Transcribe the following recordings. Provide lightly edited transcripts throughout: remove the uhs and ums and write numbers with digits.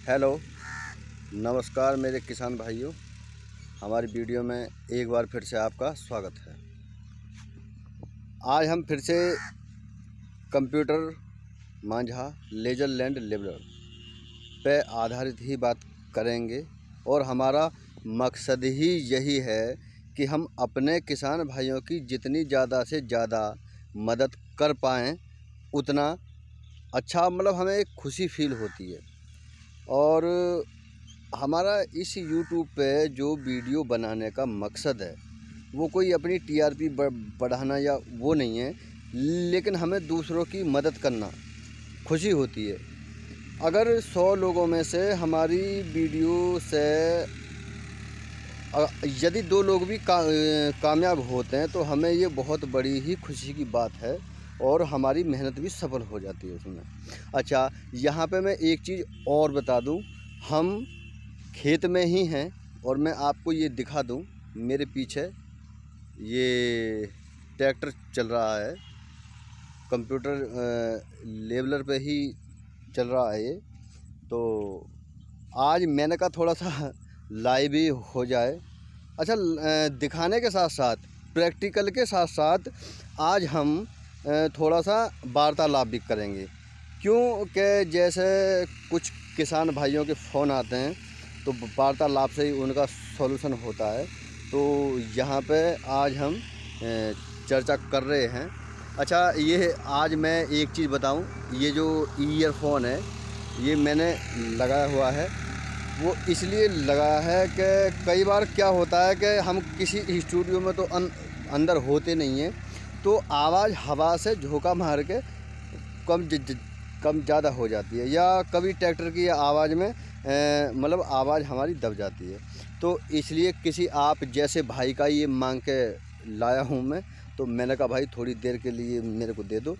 Hello, नमस्कार मेरे किसान भाइयों। हमारी वीडियो में एक बार फिर से आपका स्वागत है। आज हम फिर से कंप्यूटर मांझा लेजर लैंड लेबलर पे आधारित ही बात करेंगे और हमारा मकसद ही यही है कि हम अपने किसान भाइयों की जितनी ज़्यादा से ज़्यादा मदद कर पाएँ उतना अच्छा, मतलब हमें एक खुशी फील होती है। और हमारा इस यूट्यूब पे जो वीडियो बनाने का मकसद है वो कोई अपनी टीआरपी बढ़ाना या वो नहीं है, लेकिन हमें दूसरों की मदद करना खुशी होती है। अगर 100 लोगों में से हमारी वीडियो से यदि 2 लोग भी कामयाब होते हैं तो हमें ये बहुत बड़ी ही खुशी की बात है और हमारी मेहनत भी सफल हो जाती है उसमें। अच्छा, यहाँ पे मैं एक चीज़ और बता दूँ, हम खेत में ही हैं और मैं आपको ये दिखा दूँ, मेरे पीछे ये ट्रैक्टर चल रहा है, कंप्यूटर लेवलर पे ही चल रहा है ये। तो आज मैंने कहा थोड़ा सा लाइव ही हो जाए। अच्छा, दिखाने के साथ साथ, प्रैक्टिकल के साथ साथ आज हम थोड़ा सा वार्तालाप भी करेंगे, क्योंकि जैसे कुछ किसान भाइयों के फ़ोन आते हैं तो वार्तालाप से ही उनका सॉल्यूशन होता है। तो यहाँ पे आज हम चर्चा कर रहे हैं। अच्छा, ये आज मैं एक चीज़ बताऊं, ये जो ईयरफोन है ये मैंने लगाया हुआ है, वो इसलिए लगाया है कि कई बार क्या होता है कि हम किसी स्टूडियो में तो अंदर होते नहीं हैं, तो आवाज़ हवा से झोंका मार के कम ज़्यादा हो जाती है, या कभी ट्रैक्टर की आवाज़ में मतलब आवाज़ हमारी दब जाती है। तो इसलिए किसी आप जैसे भाई का ये मांग के लाया हूँ मैं। तो मैंने कहा भाई थोड़ी देर के लिए मेरे को दे दो,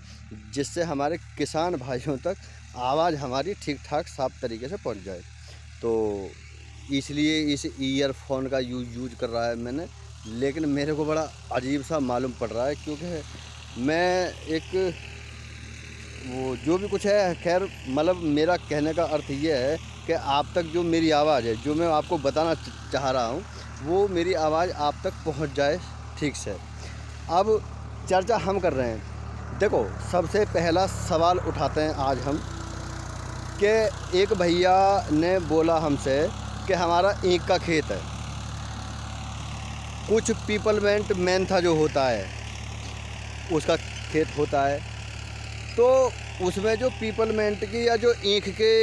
जिससे हमारे किसान भाइयों तक आवाज़ हमारी ठीक ठाक साफ तरीके से पहुँच जाए। तो इसलिए इस ईयरफोन का यूज कर रहा है मैंने, लेकिन मेरे को बड़ा अजीब सा मालूम पड़ रहा है, क्योंकि मैं एक वो जो भी कुछ है, खैर मतलब मेरा कहने का अर्थ ये है कि आप तक जो मेरी आवाज़ है, जो मैं आपको बताना चाह रहा हूँ, वो मेरी आवाज़ आप तक पहुँच जाए ठीक से। अब चर्चा हम कर रहे हैं। देखो, सबसे पहला सवाल उठाते हैं आज हम, कि एक भैया ने बोला हमसे कि हमारा ईंख का खेत है, कुछ पीपलमेंट मेंथा जो होता है उसका खेत होता है, तो उसमें जो पीपलमेंट की या जो ईंख के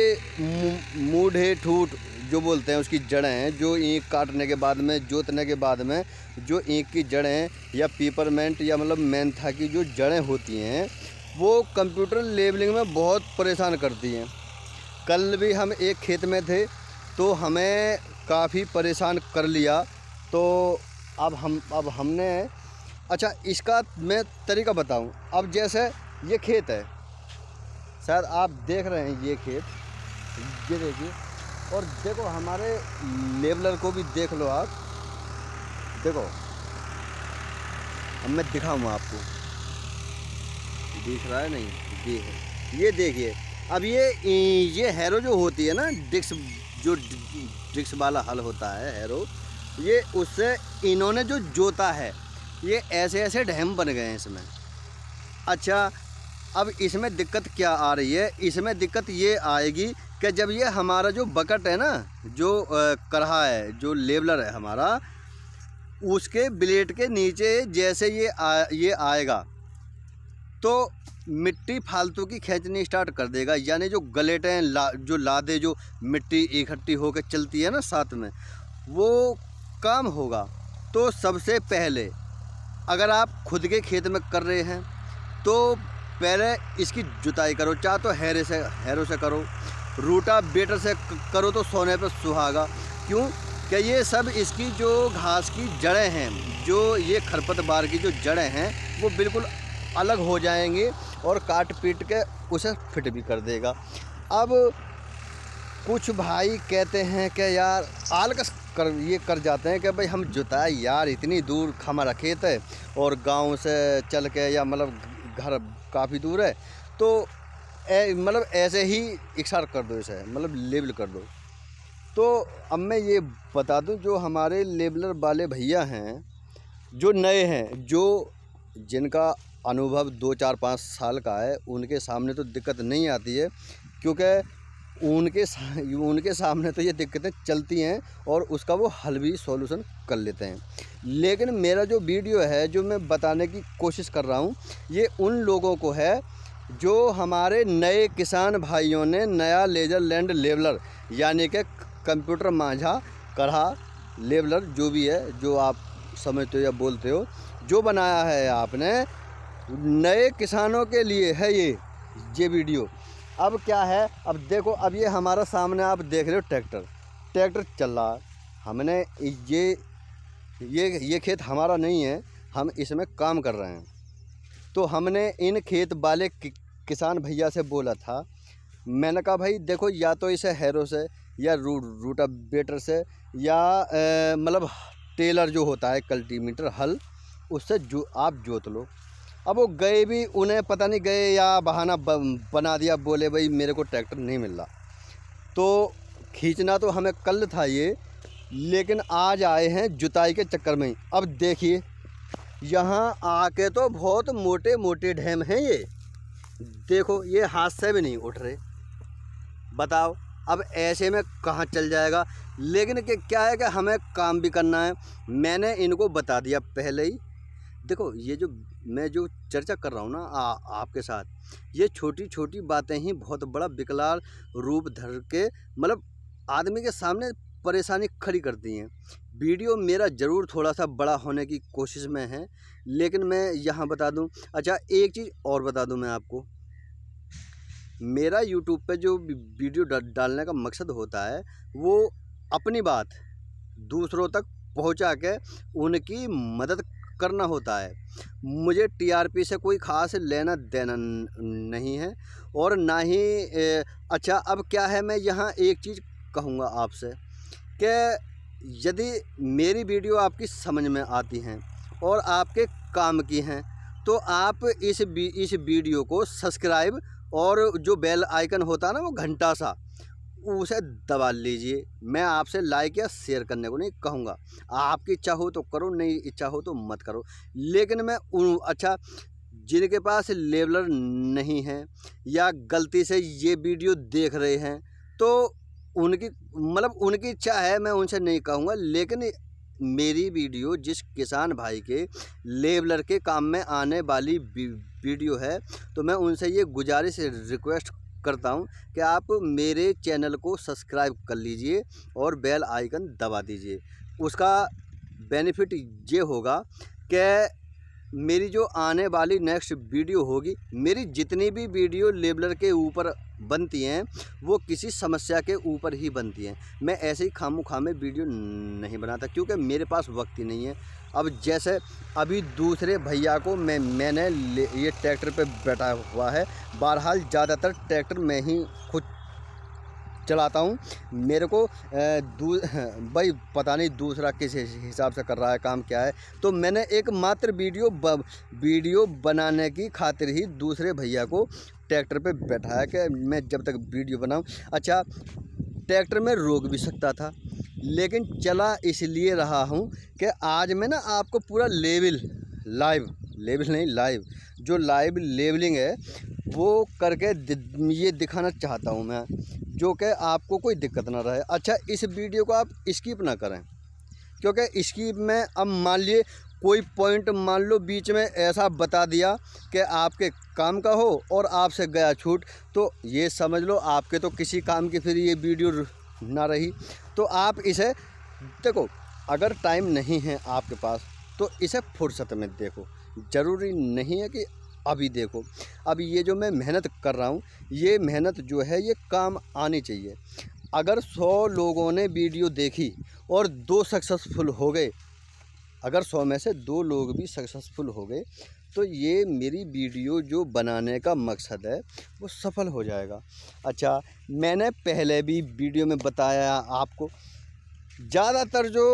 मूढ़े ठूठ जो बोलते हैं उसकी जड़ें हैं, जो ईंख काटने के बाद में, जोतने के बाद में जो ईंख की जड़ें या पीपलमेंट या मतलब मेंथा की जो जड़ें होती हैं, वो कंप्यूटर लेबलिंग में बहुत परेशान करती हैं। कल भी हम एक खेत में थे तो हमें काफ़ी परेशान कर लिया। तो अब हमने, अच्छा इसका मैं तरीका बताऊं। अब जैसे ये खेत है, शायद आप देख रहे हैं ये खेत, ये देखिए, और देखो हमारे लेबलर को भी देख लो आप, देखो अब मैं दिखाऊंगा आपको, दिख रहा है नहीं, ये है, ये देखिए। अब ये हैरो जो होती है ना, डिक्स वाला हल होता है हैरो, ये उससे इन्होंने जो जोता है, ये ऐसे ऐसे डैम बन गए हैं इसमें। अच्छा, अब इसमें दिक्कत क्या आ रही है? इसमें दिक्कत ये आएगी कि जब ये हमारा जो बकेट है ना, जो करहा है, जो लेबलर है हमारा, उसके ब्लेड के नीचे जैसे ये आएगा तो मिट्टी फालतू की खींचनी स्टार्ट कर देगा, यानी जो गलेटें जो लादे जो मिट्टी इकट्ठी होकर चलती है ना साथ में, वो काम होगा। तो सबसे पहले अगर आप खुद के खेत में कर रहे हैं तो पहले इसकी जुताई करो, चाहे तो हैरो से करो, रूटावेटर से करो तो सोने पर सुहागा। क्यों कि ये सब इसकी जो घास की जड़ें हैं, जो ये खरपतवार की जो जड़ें हैं, वो बिल्कुल अलग हो जाएंगी और काट पीट के उसे फिट भी कर देगा। अब कुछ भाई कहते हैं कि यार आलकस कर जाते हैं कि भाई हम जुताई, यार इतनी दूर हमारा खेत है और गांव से चल के, या मतलब घर काफ़ी दूर है, तो मतलब ऐसे ही इकसार कर दो, इसे मतलब लेबल कर दो। तो अब मैं ये बता दूं, जो हमारे लेबलर वाले भैया हैं, जो नए हैं, जो जिनका अनुभव 2 4 5 साल का है, उनके सामने तो दिक्कत नहीं आती है, क्योंकि उनके सामने तो ये दिक्कतें चलती हैं और उसका वो हल भी सॉल्यूशन कर लेते हैं। लेकिन मेरा जो वीडियो है, जो मैं बताने की कोशिश कर रहा हूँ, ये उन लोगों को है जो हमारे नए किसान भाइयों ने नया लेजर लैंड लेवलर, यानी कि कंप्यूटर माझा कढ़ा लेवलर, जो भी है, जो आप समझते हो या बोलते हो, जो बनाया है आपने, नए किसानों के लिए है ये वीडियो। अब क्या है, अब देखो, अब ये हमारा सामने आप देख रहे हो ट्रैक्टर चल रहा है। हमने ये खेत हमारा नहीं है, हम इसमें काम कर रहे हैं। तो हमने इन खेत वाले किसान भैया से बोला था, मैंने कहा भाई देखो, या तो इसे हैरो से या रूटावेटर से या मतलब टेलर जो होता है, कल्टीमीटर, हल, उससे जो आप जोत लो। अब वो गए भी, उन्हें पता नहीं गए या बहाना बना दिया, बोले भाई मेरे को ट्रैक्टर नहीं मिल रहा। तो खींचना तो हमें कल था ये, लेकिन आज आए हैं जुताई के चक्कर में ही। अब देखिए, यहाँ आके तो बहुत मोटे मोटे डैम हैं ये, देखो ये हाथ से भी नहीं उठ रहे। बताओ अब ऐसे में कहाँ चल जाएगा। लेकिन क्या है कि हमें काम भी करना है। मैंने इनको बता दिया पहले ही। देखो, ये जो मैं जो चर्चा कर रहा हूँ ना आपके साथ, ये छोटी छोटी बातें ही बहुत बड़ा विकराल रूप धर के मतलब आदमी के सामने परेशानी खड़ी करती हैं। वीडियो मेरा ज़रूर थोड़ा सा बड़ा होने की कोशिश में है, लेकिन मैं यहाँ बता दूँ। अच्छा, एक चीज़ और बता दूँ मैं आपको, मेरा यूट्यूब पे जो वीडियो डालने का मकसद होता है, वो अपनी बात दूसरों तक पहुंचा के उनकी मदद करना होता है। मुझे टीआरपी से कोई ख़ास लेना देना नहीं है, और ना ही अच्छा, अब क्या है, मैं यहाँ एक चीज़ कहूँगा आपसे कि यदि मेरी वीडियो आपकी समझ में आती हैं और आपके काम की हैं, तो आप इस वीडियो को सब्सक्राइब और जो बेल आइकन होता है ना, वो घंटा सा, उसे दबा लीजिए। मैं आपसे लाइक या शेयर करने को नहीं कहूँगा, आपकी इच्छा हो तो करो, नहीं इच्छा हो तो मत करो। लेकिन मैं अच्छा, जिनके पास लेवलर नहीं है या गलती से ये वीडियो देख रहे हैं, तो उनकी मतलब उनकी इच्छा है, मैं उनसे नहीं कहूँगा। लेकिन मेरी वीडियो जिस किसान भाई के लेवलर के काम में आने वाली वीडियो है, तो मैं उनसे ये गुजारिश रिक्वेस्ट करता हूं कि आप मेरे चैनल को सब्सक्राइब कर लीजिए और बेल आइकन दबा दीजिए। उसका बेनिफिट ये होगा कि मेरी जो आने वाली नेक्स्ट वीडियो होगी, मेरी जितनी भी वीडियो लेबलर के ऊपर बनती हैं, वो किसी समस्या के ऊपर ही बनती हैं। मैं ऐसे ही खामोखामे वीडियो नहीं बनाता, क्योंकि मेरे पास वक्त ही नहीं है। अब जैसे अभी दूसरे भैया को मैंने ये ट्रैक्टर पे बैठा हुआ है, बहरहाल ज़्यादातर ट्रैक्टर मैं ही खुद चलाता हूँ। मेरे को भाई पता नहीं दूसरा किस हिसाब से कर रहा है, काम क्या है। तो मैंने एक मात्र वीडियो बनाने की खातिर ही दूसरे भैया को ट्रैक्टर पे बैठाया कि मैं जब तक वीडियो बनाऊँ। अच्छा, ट्रैक्टर में रोक भी सकता था, लेकिन चला इसलिए रहा हूँ कि आज मैं ना आपको पूरा लाइव जो लाइव लेवलिंग है वो करके ये दिखाना चाहता हूँ मैं, जो कि आपको कोई दिक्कत ना रहे। अच्छा, इस वीडियो को आप स्किप ना करें, क्योंकि स्किप में अब मान लिए कोई पॉइंट मान लो बीच में ऐसा बता दिया कि आपके काम का हो और आपसे गया छूट, तो ये समझ लो आपके तो किसी काम की फिर ये वीडियो ना रही। तो आप इसे देखो, अगर टाइम नहीं है आपके पास तो इसे फुर्सत में देखो, ज़रूरी नहीं है कि अभी देखो। अब ये जो मैं मेहनत कर रहा हूँ, ये मेहनत जो है ये काम आनी चाहिए। अगर 100 लोगों ने वीडियो देखी और 2 सक्सेसफुल हो गए, अगर 100 में से 2 लोग भी सक्सेसफुल हो गए, तो ये मेरी वीडियो जो बनाने का मकसद है वो सफल हो जाएगा। अच्छा, मैंने पहले भी वीडियो में बताया आपको, ज़्यादातर जो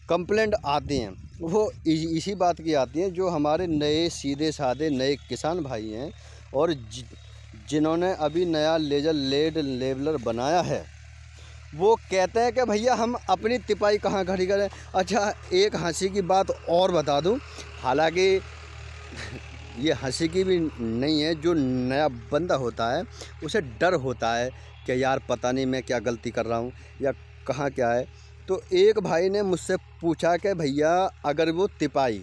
कंप्लेंट आती हैं वो इसी बात की आती हैं, जो हमारे नए सीधे साधे नए किसान भाई हैं और जिन्होंने अभी नया लेजर लेड लेवलर बनाया है वो कहते हैं कि भैया हम अपनी तिपाई कहाँ खड़ी करें। अच्छा, एक हंसी की बात और बता दूं, हालांकि ये हंसी की भी नहीं है, जो नया बंदा होता है उसे डर होता है कि यार पता नहीं मैं क्या गलती कर रहा हूँ या कहाँ क्या है। तो एक भाई ने मुझसे पूछा कि भैया अगर वो तिपाई,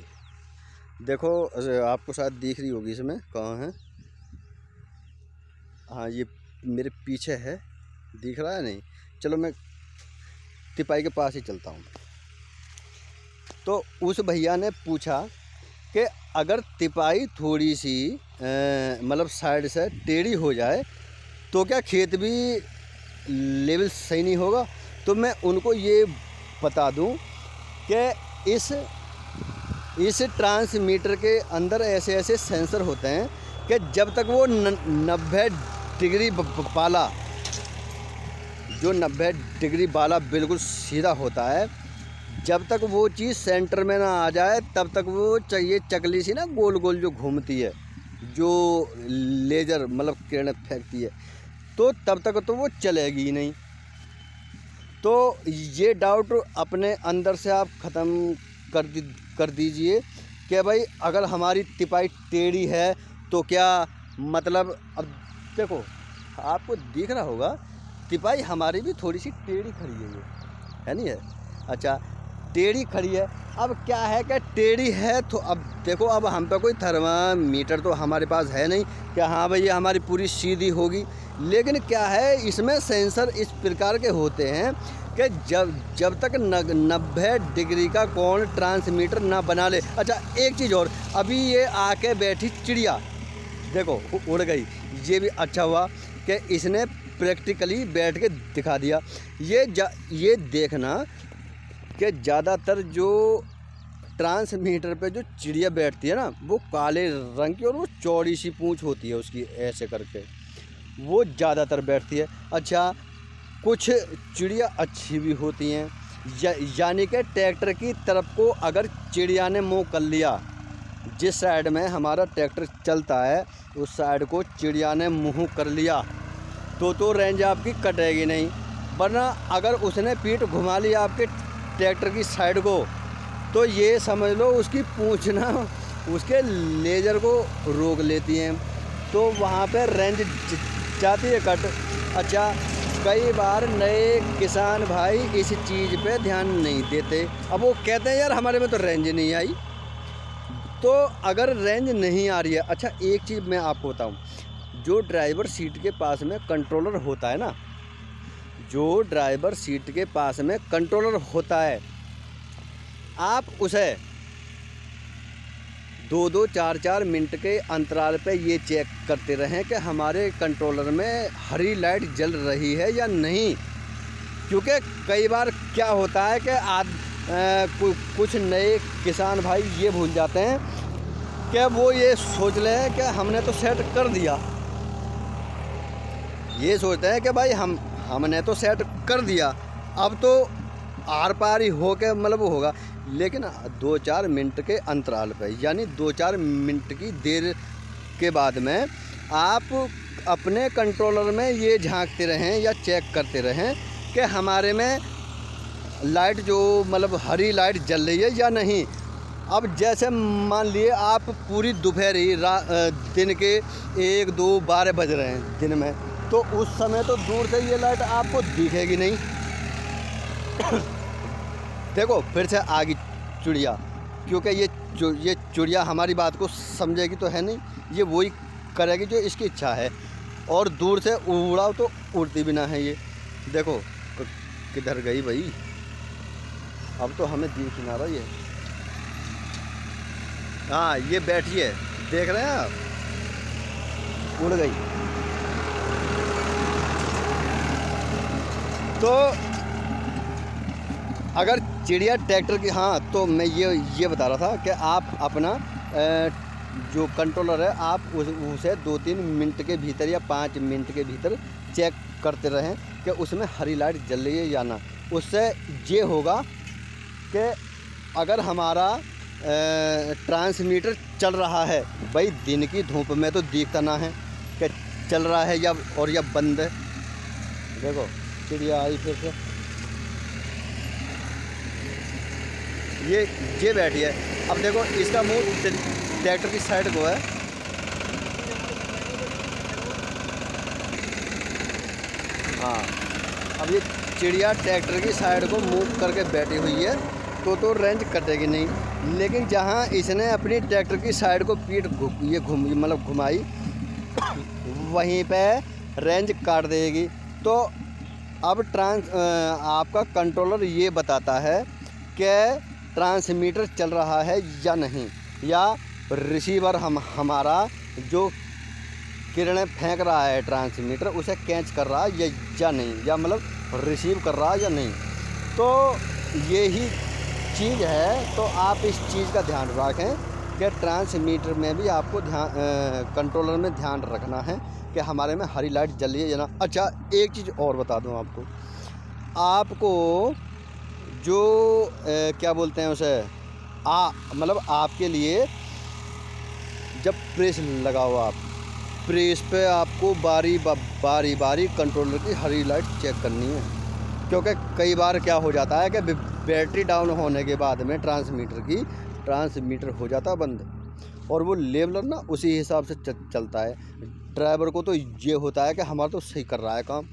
देखो आपको शायद दिख रही होगी, इसमें कहाँ है, हाँ ये मेरे पीछे है, दिख रहा है नहीं, चलो मैं तिपाई के पास ही चलता हूँ। तो उस भैया ने पूछा कि अगर तिपाई थोड़ी सी मतलब साइड से टेढ़ी हो जाए तो क्या खेत भी लेवल सही नहीं होगा। तो मैं उनको ये बता दूं कि इस ट्रांसमीटर के अंदर ऐसे ऐसे सेंसर होते हैं कि जब तक वो 90 डिग्री वाला, जो 90 डिग्री वाला बिल्कुल सीधा होता है, जब तक वो चीज़ सेंटर में ना आ जाए तब तक वो चाहिए चकली सी ना गोल गोल जो घूमती है, जो लेजर मतलब किरण फेंकती है, तो तब तक तो वो चलेगी ही नहीं। तो ये डाउट अपने अंदर से आप ख़त्म कर दीजिए कि भाई अगर हमारी तिपाई टेढ़ी है तो क्या मतलब, अब देखो आपको दिख रहा होगा तिपाई हमारी भी थोड़ी सी टेढ़ी खड़ी है नहीं है। अच्छा, टेढ़ी खड़ी है, अब क्या है कि टेढ़ी है तो अब देखो, अब हम पे कोई थर्मामीटर तो हमारे पास है नहीं कि हाँ भाई ये हमारी पूरी सीधी होगी, लेकिन क्या है इसमें सेंसर इस प्रकार के होते हैं कि जब तक 90 डिग्री का कोण ट्रांसमीटर ना बना ले। अच्छा, एक चीज़ और, अभी ये आके बैठी चिड़िया देखो उड़ गई, ये भी अच्छा हुआ कि इसने प्रैक्टिकली बैठ के दिखा दिया। ये देखना कि ज़्यादातर जो ट्रांसमीटर पे जो चिड़िया बैठती है ना वो काले रंग की और वो चौड़ी सी पूँछ होती है उसकी, ऐसे करके वो ज़्यादातर बैठती है। अच्छा, कुछ चिड़िया अच्छी भी होती हैं, यानी कि ट्रैक्टर की तरफ को अगर चिड़िया ने मुँह कर लिया, जिस साइड में हमारा ट्रैक्टर चलता है उस साइड को चिड़िया ने मुँह कर लिया तो रेंज आपकी कटेगी नहीं, वरना अगर उसने पीठ घुमा लिया आपके ट्रैक्टर की साइड को तो ये समझ लो उसकी पूँछ ना उसके लेजर को रोक लेती हैं, तो वहाँ पे रेंज जाती है कट। अच्छा, कई बार नए किसान भाई इस चीज़ पे ध्यान नहीं देते, अब वो कहते हैं यार हमारे में तो रेंज नहीं आई। तो अगर रेंज नहीं आ रही है, अच्छा एक चीज़ मैं आपको बताऊं, जो ड्राइवर सीट के पास में कंट्रोलर होता है ना, जो ड्राइवर सीट के पास में कंट्रोलर होता है, आप उसे 2-2, 4-4 मिनट के अंतराल पे ये चेक करते रहें कि हमारे कंट्रोलर में हरी लाइट जल रही है या नहीं। क्योंकि कई बार क्या होता है कि कुछ नए किसान भाई ये भूल जाते हैं कि वो ये सोच लें कि हमने तो सेट कर दिया, ये सोचते हैं कि भाई हमने तो सेट कर दिया, अब तो आर पार ही हो के मतलब होगा। लेकिन 2-4 मिनट के अंतराल पे, यानी 2-4 मिनट की देर के बाद में आप अपने कंट्रोलर में ये झांकते रहें या चेक करते रहें कि हमारे में लाइट जो मतलब हरी लाइट जल रही है या नहीं। अब जैसे मान लिए आप पूरी दोपहरी दिन के 1-2-12 बज रहे हैं दिन में, तो उस समय तो दूर से ये लाइट आपको दिखेगी नहीं। देखो फिर से आ गई चिड़िया, क्योंकि ये चिड़िया हमारी बात को समझेगी तो है नहीं, ये वही करेगी जो इसकी इच्छा है, और दूर से उड़ाओ तो उड़ती भी ना है। ये देखो किधर गई भाई, अब तो हमें दिख ही ना रहा ये। हाँ ये बैठी है, देख रहे हैं आप, उड़ गई। तो अगर चिड़िया ट्रैक्टर की, हाँ तो मैं ये बता रहा था कि आप अपना जो कंट्रोलर है आप उसे 2-3 मिनट के भीतर या 5 मिनट के भीतर चेक करते रहें कि उसमें हरी लाइट जल रही है या ना। उससे ये होगा कि अगर हमारा ट्रांसमीटर चल रहा है। भाई दिन की धूप में तो दिखता ना है कि चल रहा है या बंद है। देखो चिड़िया आई फिर से, ये बैठी है। अब देखो इसका मुंह ट्रैक्टर की साइड को है। हाँ, अब ये चिड़िया ट्रैक्टर की साइड को मूव करके बैठी हुई है तो रेंज कटेगी नहीं। लेकिन जहाँ इसने अपनी ट्रैक्टर की साइड को पीठ मतलब घुमाई वहीं पे रेंज काट देगी। तो अब आपका कंट्रोलर ये बताता है कि ट्रांसमीटर चल रहा है या नहीं, या रिसीवर हमारा जो किरणें फेंक रहा है ट्रांसमीटर उसे कैच कर रहा है या नहीं, या मतलब रिसीव कर रहा है या नहीं। तो यही चीज़ है। तो आप इस चीज़ का ध्यान रखें कि ट्रांसमीटर में भी आपको कंट्रोलर में ध्यान रखना है कि हमारे में हरी लाइट जल रही है या ना। अच्छा एक चीज़ और बता दूं आपको जो क्या बोलते हैं उसे मतलब आपके लिए जब प्रेस लगाओ आप प्रेस पे आपको बारी बारी कंट्रोलर की हरी लाइट चेक करनी है। क्योंकि कई बार क्या हो जाता है कि बैटरी डाउन होने के बाद में ट्रांसमीटर हो जाता है बंद, और वो लेवलर ना उसी हिसाब से चलता है। ड्राइवर को तो ये होता है कि हमारा तो सही कर रहा है काम।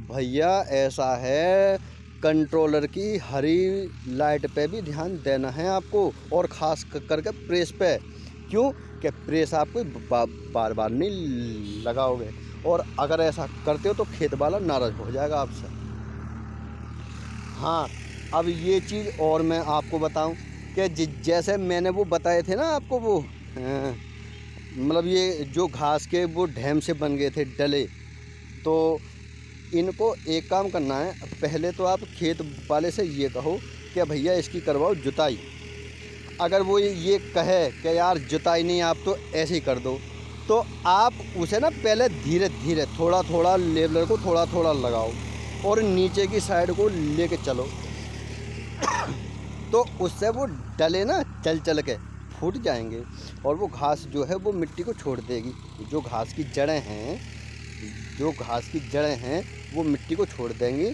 भैया ऐसा है, कंट्रोलर की हरी लाइट पे भी ध्यान देना है आपको, और ख़ास करके प्रेस पे। क्यों कि प्रेस आपको बार बार नहीं लगाओगे, और अगर ऐसा करते हो तो खेत वाला नाराज़ हो जाएगा आपसे। हाँ, अब ये चीज़ और मैं आपको बताऊं कि जैसे मैंने वो बताए थे ना आपको, वो मतलब ये जो घास के वो डैम से बन गए थे डले, तो इनको एक काम करना है। पहले तो आप खेत वाले से ये कहो कि भैया इसकी करवाओ जुताई। अगर वो ये कहे कि यार जुताई नहीं, आप तो ऐसे ही कर दो, तो आप उसे ना पहले धीरे धीरे थोड़ा लेवलर को थोड़ा लगाओ और नीचे की साइड को लेके चलो। तो उससे वो डले ना चल के फूट जाएंगे, और वो घास जो है वो मिट्टी को छोड़ देगी। जो घास की जड़ें हैं वो मिट्टी को छोड़ देंगी।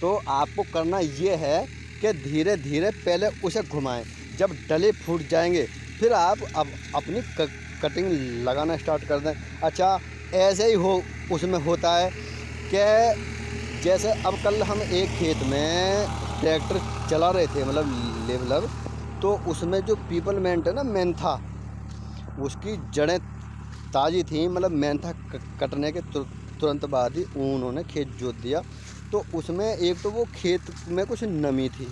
तो आपको करना ये है कि धीरे धीरे पहले उसे घुमाएं। जब डले फूट जाएंगे फिर आप अब अपनी कटिंग लगाना स्टार्ट कर दें। अच्छा ऐसे ही उसमें होता है कि जैसे अब कल हम एक खेत में ट्रैक्टर चला रहे थे, मतलब लेवलर, तो उसमें जो पीपलमेंट है ना, मेंथा, उसकी जड़ें ताज़ी थी। मतलब मेंथा कटने के तुरंत बाद ही उन्होंने खेत जोत दिया। तो उसमें एक तो वो खेत में कुछ नमी थी,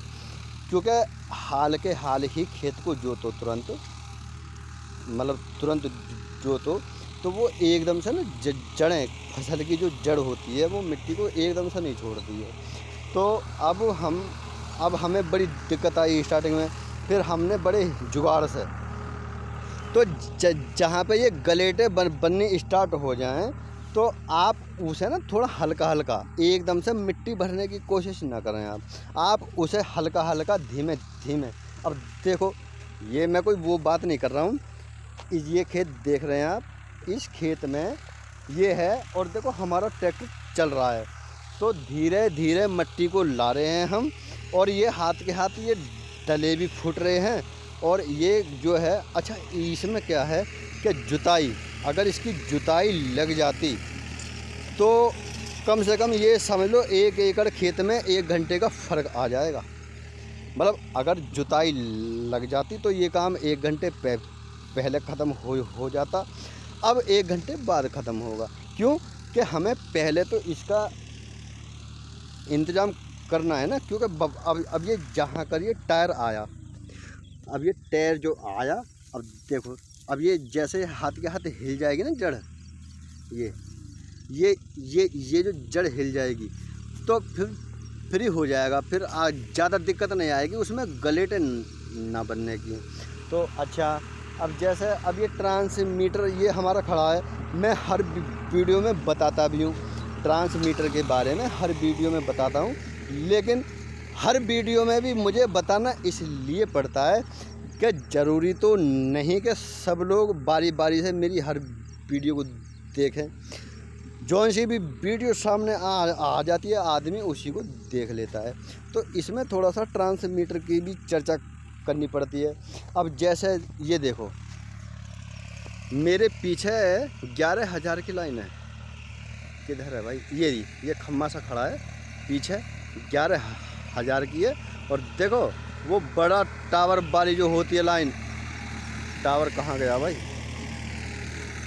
क्योंकि हाल ही खेत को जोतो तुरंत जोतो, तो वो एकदम से ना जड़ें, फसल की जो जड़ होती है वो मिट्टी को एकदम से नहीं छोड़ती है। तो अब हमें बड़ी दिक्कत आई स्टार्टिंग में। फिर हमने बड़े जुगाड़ से, तो जहाँ पे ये गलेटे बननी स्टार्ट हो जाएं तो आप उसे ना थोड़ा हल्का एकदम से मिट्टी भरने की कोशिश ना करें। आप उसे हल्का धीमे धीमे। अब देखो ये मैं कोई वो बात नहीं कर रहा हूँ। ये खेत देख रहे हैं आप, इस खेत में ये है, और देखो हमारा ट्रैक्टर चल रहा है, तो धीरे धीरे मिट्टी को ला रहे हैं हम, और ये हाथ के हाथ ये डले भी फूट रहे हैं। और ये जो है, अच्छा इसमें क्या है कि जुताई, अगर इसकी जुताई लग जाती तो कम से कम ये समझ लो 1 एकड़ खेत में 1 घंटे का फ़र्क आ जाएगा। मतलब अगर जुताई लग जाती तो ये काम 1 घंटे पहले ख़त्म हो जाता, अब 1 घंटे बाद ख़त्म होगा। क्यों कि हमें पहले तो इसका इंतज़ाम करना है ना, क्योंकि अब ये जहाँ कर ये टायर आया, अब ये टायर जो आया, अब देखो अब ये जैसे हाथ के हाथ हिल जाएगी ना जड़, ये जो जड़ हिल जाएगी तो फिर फ्री हो जाएगा। फिर ज़्यादा दिक्कत नहीं आएगी उसमें गलेटे ना बनने की। तो अच्छा अब जैसे अब ये ट्रांसमीटर ये हमारा खड़ा है, मैं हर वीडियो में बताता भी हूँ ट्रांसमीटर के बारे में, हर वीडियो में बताता हूँ। लेकिन हर वीडियो में भी मुझे बताना इसलिए पड़ता है कि ज़रूरी तो नहीं कि सब लोग बारी बारी से मेरी हर वीडियो को देखें। जौन सी भी वीडियो सामने आ जाती है आदमी उसी को देख लेता है। तो इसमें थोड़ा सा ट्रांसमीटर की भी चर्चा करनी पड़ती है। अब जैसे ये देखो, मेरे पीछे 11,000 की लाइन है। किधर है भाई? ये खम्मा सा खड़ा है पीछे, 11,000 की है। और देखो वो बड़ा टावर वाली जो होती है लाइन, टावर कहाँ गया भाई?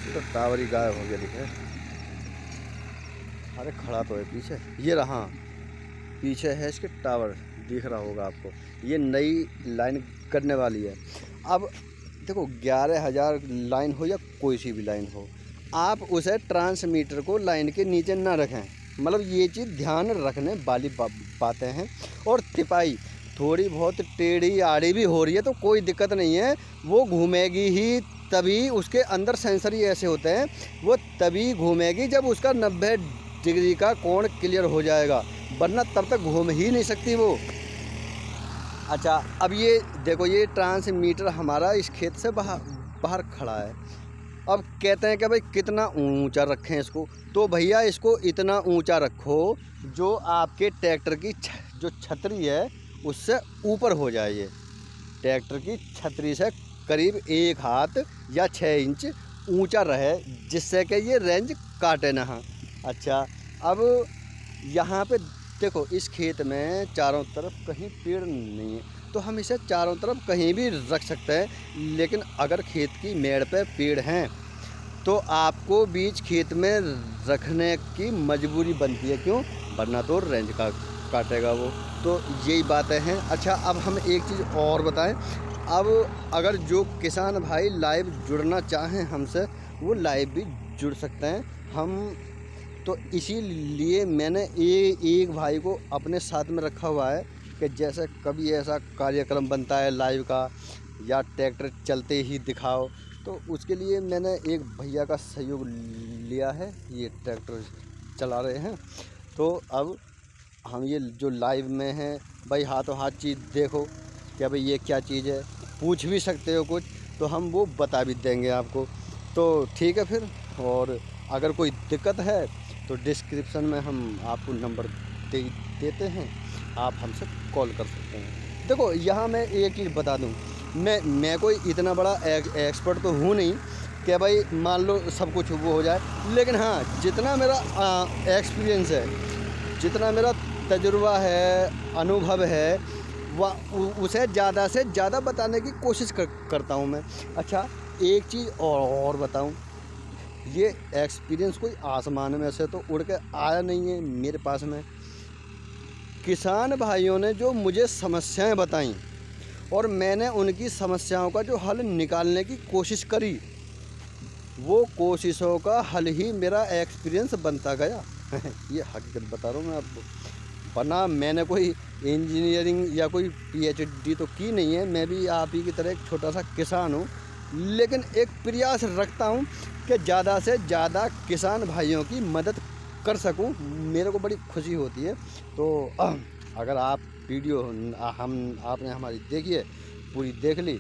तो टावर ही गायब हो गया दिखे। अरे खड़ा तो है पीछे, ये रहा पीछे है इसके टावर, दिख रहा होगा आपको। ये नई लाइन करने वाली है। अब देखो 11,000 लाइन हो या कोई सी भी लाइन हो, आप उसे ट्रांसमीटर को लाइन के नीचे ना रखें। मतलब ये चीज़ ध्यान रखने वाली बातें हैं। और तिपाई थोड़ी बहुत टेढ़ी आड़ी भी हो रही है तो कोई दिक्कत नहीं है, वो घूमेगी ही तभी। उसके अंदर सेंसर ही ऐसे होते हैं, वो तभी घूमेगी जब उसका 90 डिग्री का कोण क्लियर हो जाएगा, वरना तब तक घूम ही नहीं सकती वो। अच्छा, अब ये देखो, ये ट्रांसमीटर हमारा इस खेत से बाहर खड़ा है। अब कहते हैं कि भाई कितना ऊंचा रखें इसको, तो भैया इसको इतना ऊंचा रखो जो आपके ट्रैक्टर की जो छतरी है उससे ऊपर हो जाए। ये ट्रैक्टर की छतरी से करीब 1 हाथ या 6 इंच ऊंचा रहे, जिससे कि ये रेंज काटे ना। अच्छा, अब यहाँ पे देखो, इस खेत में चारों तरफ कहीं पेड़ नहीं है, तो हम इसे चारों तरफ कहीं भी रख सकते हैं। लेकिन अगर खेत की मेड़ पे पेड़ हैं तो आपको बीच खेत में रखने की मजबूरी बनती है। क्यों? वरना तो रेंज का काटेगा वो। तो यही बातें हैं। अच्छा, अब हम एक चीज़ और बताएं। अब अगर जो किसान भाई लाइव जुड़ना चाहें हमसे, वो लाइव भी जुड़ सकते हैं। हम तो इसीलिए मैंने एक भाई को अपने साथ में रखा हुआ है कि जैसे कभी ऐसा कार्यक्रम बनता है लाइव का, या ट्रैक्टर चलते ही दिखाओ, तो उसके लिए मैंने एक भैया का सहयोग लिया है। ये ट्रैक्टर चला रहे हैं, तो अब हम ये जो लाइव में हैं भाई, हाथों हाथ चीज़ देखो कि भाई ये क्या चीज़ है, पूछ भी सकते हो कुछ, तो हम वो बता भी देंगे आपको। तो ठीक है फिर। और अगर कोई दिक्कत है तो डिस्क्रिप्शन में हम आपको नंबर देते हैं, आप हमसे कॉल कर सकते हैं। देखो, यहाँ मैं एक चीज़ बता दूँ, मैं कोई इतना बड़ा एक्सपर्ट तो हूँ नहीं कि भाई मान लो सब कुछ वो हो जाए। लेकिन हाँ, जितना मेरा एक्सपीरियंस है, जितना मेरा तजुर्बा है, अनुभव है, वह उसे ज़्यादा से ज़्यादा बताने की कोशिश करता हूँ मैं। अच्छा, एक चीज़ और बताऊँ, ये एक्सपीरियंस कोई आसमान में से तो उड़ के आया नहीं है मेरे पास में। किसान भाइयों ने जो मुझे समस्याएं बताई और मैंने उनकी समस्याओं का जो हल निकालने की कोशिश करी, वो कोशिशों का हल ही मेरा एक्सपीरियंस बनता गया। ये हकीकत बता रहा हूँ मैं आपको, वरना मैंने कोई इंजीनियरिंग या कोई PhD तो की नहीं है। मैं भी आप ही की तरह एक छोटा सा किसान हूँ, लेकिन एक प्रयास रखता हूँ कि ज़्यादा से ज़्यादा किसान भाइयों की मदद कर सकूँ। मेरे को बड़ी खुशी होती है। तो अगर आप वीडियो आपने हमारी देखी है, पूरी देख ली,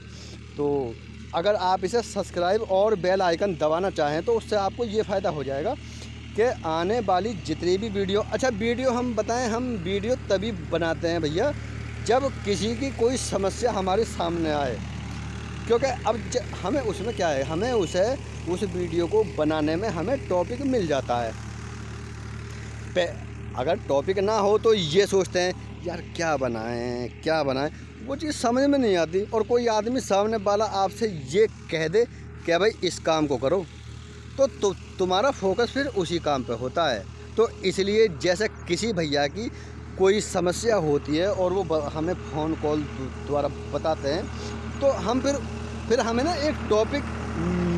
तो अगर आप इसे सब्सक्राइब और बेल आइकन दबाना चाहें तो उससे आपको ये फ़ायदा हो जाएगा कि आने वाली जितनी भी वीडियो, अच्छा वीडियो हम बताएं, हम वीडियो तभी बनाते हैं भैया जब किसी की कोई समस्या हमारे सामने आए। क्योंकि अब हमें उसमें क्या है, हमें उस वीडियो को बनाने में हमें टॉपिक मिल जाता है। अगर टॉपिक ना हो तो ये सोचते हैं यार क्या बनाएं, वो चीज़ समझ में नहीं आती। और कोई आदमी सामने वाला आपसे ये कह दे कि भाई इस काम को करो, तो तुम्हारा फोकस फिर उसी काम पे होता है। तो इसलिए जैसे किसी भैया की कोई समस्या होती है और वो हमें फ़ोन कॉल द्वारा बताते हैं, तो हम फिर हमें ना एक टॉपिक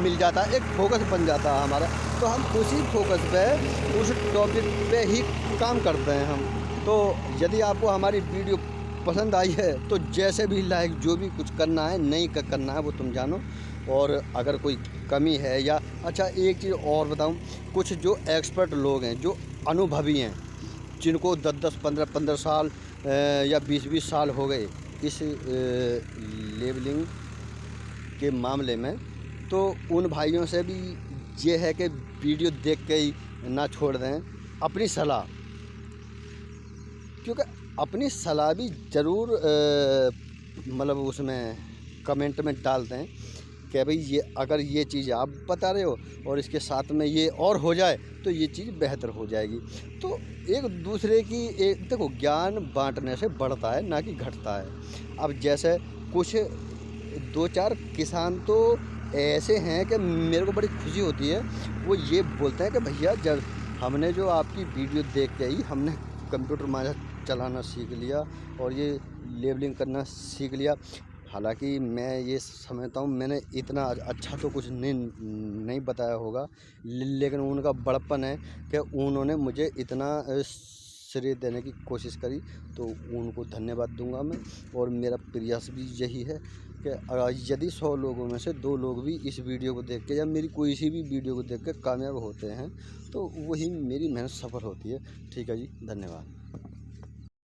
मिल जाता है, एक फोकस बन जाता है हमारा। तो हम उसी फोकस पे, उस टॉपिक पे ही काम करते हैं हम। तो यदि आपको हमारी वीडियो पसंद आई है तो जैसे भी लाइक जो भी कुछ करना है, नहीं करना है, वो तुम जानो। और अगर कोई कमी है या अच्छा, एक चीज़ और बताऊं, कुछ जो एक्सपर्ट लोग हैं, जो अनुभवी हैं, जिनको 10-10, 15-15 साल या 20-20 साल हो गए इस लेवलिंग के मामले में, तो उन भाइयों से भी ये है कि वीडियो देख के ही ना छोड़ दें अपनी सलाह, क्योंकि अपनी सलाह भी ज़रूर मतलब उसमें कमेंट में डाल दें कि भाई ये अगर ये चीज़ आप बता रहे हो और इसके साथ में ये और हो जाए तो ये चीज़ बेहतर हो जाएगी। तो एक दूसरे की एक देखो, ज्ञान बांटने से बढ़ता है ना कि घटता है। अब जैसे कुछ 2-4 किसान तो ऐसे हैं कि मेरे को बड़ी खुशी होती है, वो ये बोलते हैं कि भैया जब हमने जो आपकी वीडियो देख के ही हमने कंप्यूटर माइनर चलाना सीख लिया और ये लेबलिंग करना सीख लिया। हालांकि मैं ये समझता हूँ मैंने इतना अच्छा तो कुछ नहीं बताया होगा, लेकिन उनका बड़प्पन है कि उन्होंने मुझे इतना श्रेय देने की कोशिश करी, तो उनको धन्यवाद दूंगा मैं। और मेरा प्रयास भी यही है कि यदि 100 लोगों में से 2 लोग भी इस वीडियो को देख के या मेरी कोई सी भी वीडियो को देख के कामयाब होते हैं तो वही मेरी मेहनत सफल होती है। ठीक है जी, धन्यवाद।